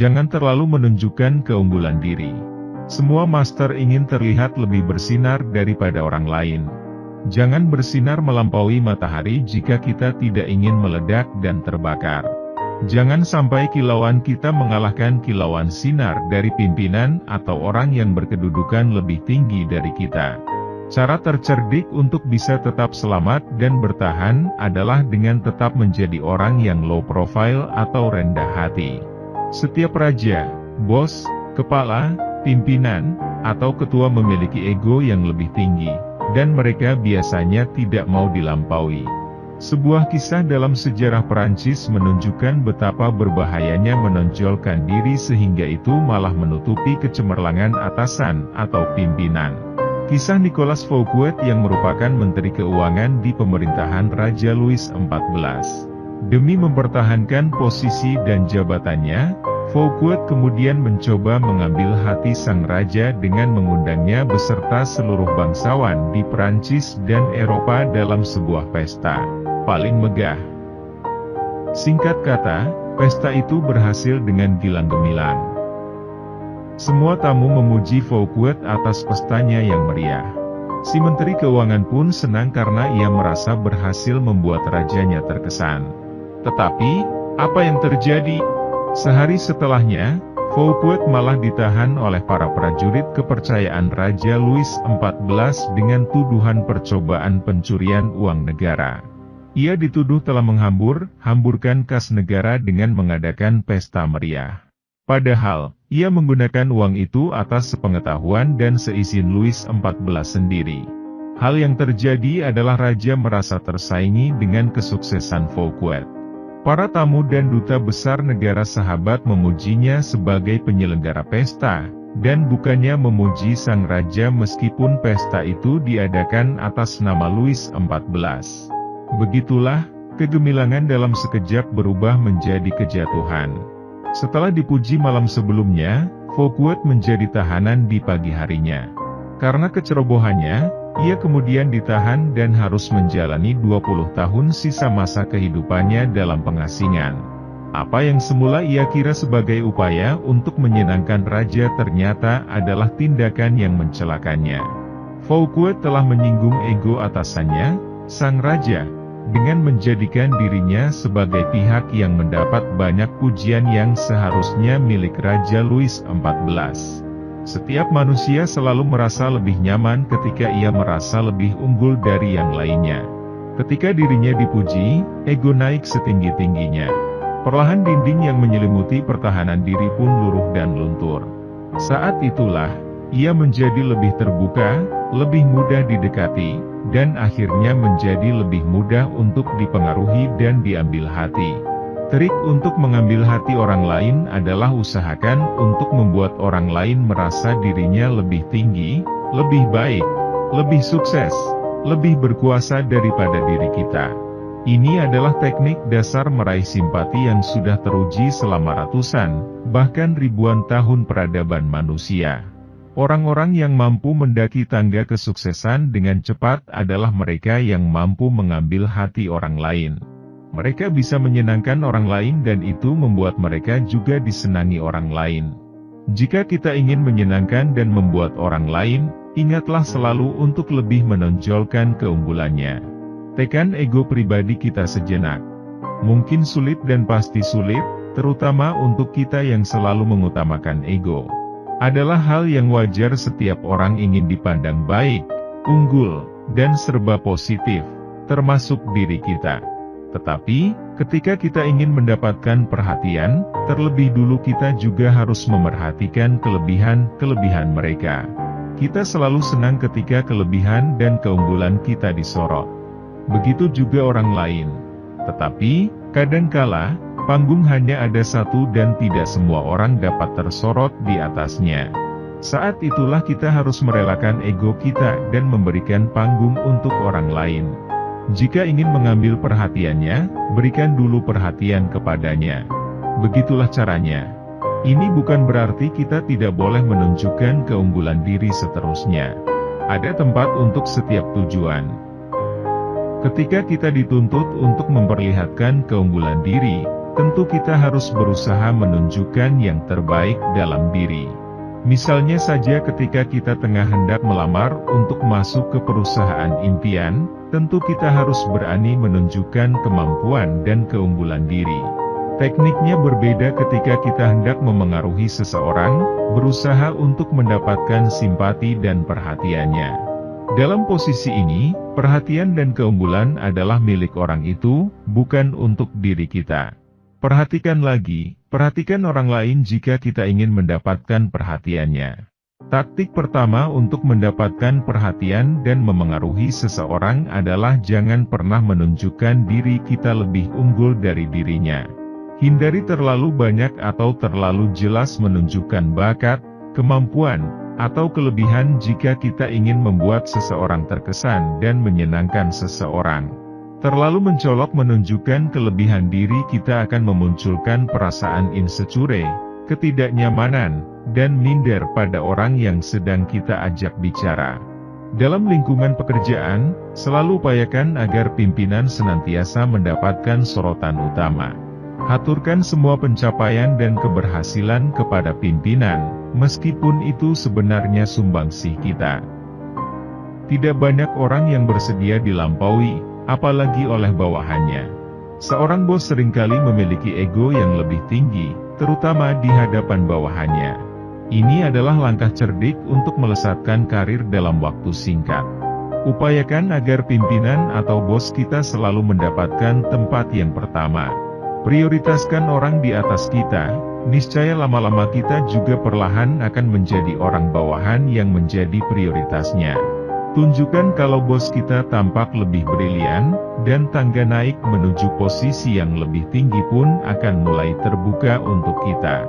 Jangan terlalu menunjukkan keunggulan diri. Semua master ingin terlihat lebih bersinar daripada orang lain. Jangan bersinar melampaui matahari jika kita tidak ingin meledak dan terbakar. Jangan sampai kilauan kita mengalahkan kilauan sinar dari pimpinan atau orang yang berkedudukan lebih tinggi dari kita. Cara tercerdik untuk bisa tetap selamat dan bertahan adalah dengan tetap menjadi orang yang low profile atau rendah hati. Setiap raja, bos, kepala, pimpinan, atau ketua memiliki ego yang lebih tinggi, dan mereka biasanya tidak mau dilampaui. Sebuah kisah dalam sejarah Perancis menunjukkan betapa berbahayanya menonjolkan diri sehingga itu malah menutupi kecemerlangan atasan atau pimpinan. Kisah Nicolas Fouquet yang merupakan Menteri Keuangan di pemerintahan Raja Louis XIV. Demi mempertahankan posisi dan jabatannya, Fouquet kemudian mencoba mengambil hati sang raja dengan mengundangnya beserta seluruh bangsawan di Perancis dan Eropa dalam sebuah pesta paling megah. Singkat kata, pesta itu berhasil dengan gilang gemilang. Semua tamu memuji Fouquet atas pestanya yang meriah. Si Menteri Keuangan pun senang karena ia merasa berhasil membuat rajanya terkesan. Tetapi, apa yang terjadi? Sehari setelahnya, Fouquet malah ditahan oleh para prajurit kepercayaan Raja Louis XIV dengan tuduhan percobaan pencurian uang negara. Ia dituduh telah hamburkan kas negara dengan mengadakan pesta meriah. Padahal, ia menggunakan uang itu atas sepengetahuan dan seizin Louis XIV sendiri. Hal yang terjadi adalah raja merasa tersaingi dengan kesuksesan Fouquet. Para tamu dan duta besar negara sahabat memujinya sebagai penyelenggara pesta, dan bukannya memuji sang raja meskipun pesta itu diadakan atas nama Louis XIV. Begitulah, kegemilangan dalam sekejap berubah menjadi kejatuhan. Setelah dipuji malam sebelumnya, Fouquet menjadi tahanan di pagi harinya. Karena kecerobohannya, ia kemudian ditahan dan harus menjalani 20 tahun sisa masa kehidupannya dalam pengasingan. Apa yang semula ia kira sebagai upaya untuk menyenangkan raja ternyata adalah tindakan yang mencelakannya. Fouquet telah menyinggung ego atasannya, sang raja, dengan menjadikan dirinya sebagai pihak yang mendapat banyak pujian yang seharusnya milik Raja Louis XIV. Setiap manusia selalu merasa lebih nyaman ketika ia merasa lebih unggul dari yang lainnya. Ketika dirinya dipuji, ego naik setinggi-tingginya. Perlahan dinding yang menyelimuti pertahanan diri pun luruh dan luntur. Saat itulah, ia menjadi lebih terbuka, lebih mudah didekati, dan akhirnya menjadi lebih mudah untuk dipengaruhi dan diambil hati. Trik untuk mengambil hati orang lain adalah usahakan untuk membuat orang lain merasa dirinya lebih tinggi, lebih baik, lebih sukses, lebih berkuasa daripada diri kita. Ini adalah teknik dasar meraih simpati yang sudah teruji selama ratusan, bahkan ribuan tahun peradaban manusia. Orang-orang yang mampu mendaki tangga kesuksesan dengan cepat adalah mereka yang mampu mengambil hati orang lain. Mereka bisa menyenangkan orang lain dan itu membuat mereka juga disenangi orang lain. Jika kita ingin menyenangkan dan membuat orang lain, ingatlah selalu untuk lebih menonjolkan keunggulannya. Tekan ego pribadi kita sejenak. Mungkin sulit dan pasti sulit, terutama untuk kita yang selalu mengutamakan ego. Adalah hal yang wajar setiap orang ingin dipandang baik, unggul, dan serba positif, termasuk diri kita. Tetapi, ketika kita ingin mendapatkan perhatian, terlebih dulu kita juga harus memerhatikan kelebihan-kelebihan mereka. Kita selalu senang ketika kelebihan dan keunggulan kita disorot. Begitu juga orang lain. Tetapi, kadangkala, panggung hanya ada satu dan tidak semua orang dapat tersorot di atasnya. Saat itulah kita harus merelakan ego kita dan memberikan panggung untuk orang lain. Jika ingin mengambil perhatiannya, berikan dulu perhatian kepadanya. Begitulah caranya. Ini bukan berarti kita tidak boleh menunjukkan keunggulan diri seterusnya. Ada tempat untuk setiap tujuan. Ketika kita dituntut untuk memperlihatkan keunggulan diri, tentu kita harus berusaha menunjukkan yang terbaik dalam diri. Misalnya saja ketika kita tengah hendak melamar untuk masuk ke perusahaan impian, tentu kita harus berani menunjukkan kemampuan dan keunggulan diri. Tekniknya berbeda ketika kita hendak memengaruhi seseorang, berusaha untuk mendapatkan simpati dan perhatiannya. Dalam posisi ini, perhatian dan keunggulan adalah milik orang itu, bukan untuk diri kita. Perhatikan lagi, perhatikan orang lain jika kita ingin mendapatkan perhatiannya. Taktik pertama untuk mendapatkan perhatian dan memengaruhi seseorang adalah jangan pernah menunjukkan diri kita lebih unggul dari dirinya. Hindari terlalu banyak atau terlalu jelas menunjukkan bakat, kemampuan, atau kelebihan jika kita ingin membuat seseorang terkesan dan menyenangkan seseorang. Terlalu mencolok menunjukkan kelebihan diri kita akan memunculkan perasaan insecure, ketidaknyamanan, dan minder pada orang yang sedang kita ajak bicara. Dalam lingkungan pekerjaan, selalu upayakan agar pimpinan senantiasa mendapatkan sorotan utama. Haturkan semua pencapaian dan keberhasilan kepada pimpinan, meskipun itu sebenarnya sumbangsih kita. Tidak banyak orang yang bersedia dilampaui, apalagi oleh bawahannya. Seorang bos seringkali memiliki ego yang lebih tinggi, terutama di hadapan bawahannya. Ini adalah langkah cerdik untuk melesatkan karir dalam waktu singkat. Upayakan agar pimpinan atau bos kita selalu mendapatkan tempat yang pertama. Prioritaskan orang di atas kita, niscaya lama-lama kita juga perlahan akan menjadi orang bawahan yang menjadi prioritasnya. Tunjukkan kalau bos kita tampak lebih brilian, dan tangga naik menuju posisi yang lebih tinggi pun akan mulai terbuka untuk kita.